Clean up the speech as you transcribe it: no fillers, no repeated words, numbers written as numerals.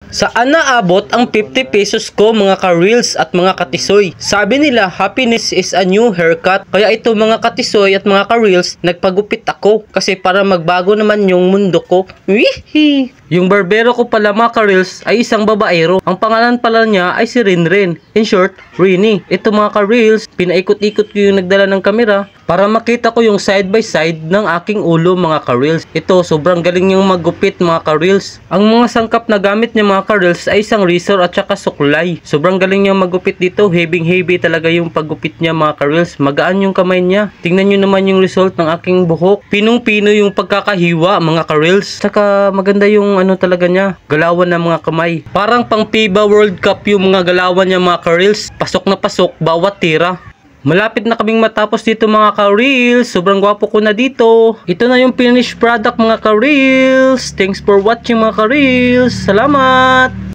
Saan naabot ang 50 pesos ko mga ka-reels at mga katisoy? Sabi nila, happiness is a new haircut. Kaya ito mga katisoy at mga ka-reels, nagpagupit ako. Kasi para magbago naman yung mundo ko. Wihi! Yung barbero ko pala mga ka-reels ay isang babaero. Ang pangalan pala niya ay si Rinrin. In short, Rini. Ito mga ka-reels, pinaikot-ikot ko yung nagdala ng kamera para makita ko yung side by side ng aking ulo mga ka-reels. Ito, sobrang galing niyang maggupit mga ka-reels. Ang mga sangkap na gamit niya mga ka-reels ay isang razor at saka suklay. Sobrang galing niyang maggupit dito. Heavy talaga yung paggupit niya mga ka-reels. Magaan yung kamay niya. Tingnan niyo naman yung result ng aking buhok. Pinong-pino yung pagkakahiwa mga ka-reels. Saka maganda yung ano talaga niya, galawan ng mga kamay. Parang pang FIBA World Cup yung mga galawan niya mga ka-reels. Pasok na pasok bawat tira. Malapit na kaming matapos dito mga ka-reels. Sobrang gwapo ko na dito. Ito na yung finished product mga ka-reels. Thanks for watching mga ka-reels. Salamat!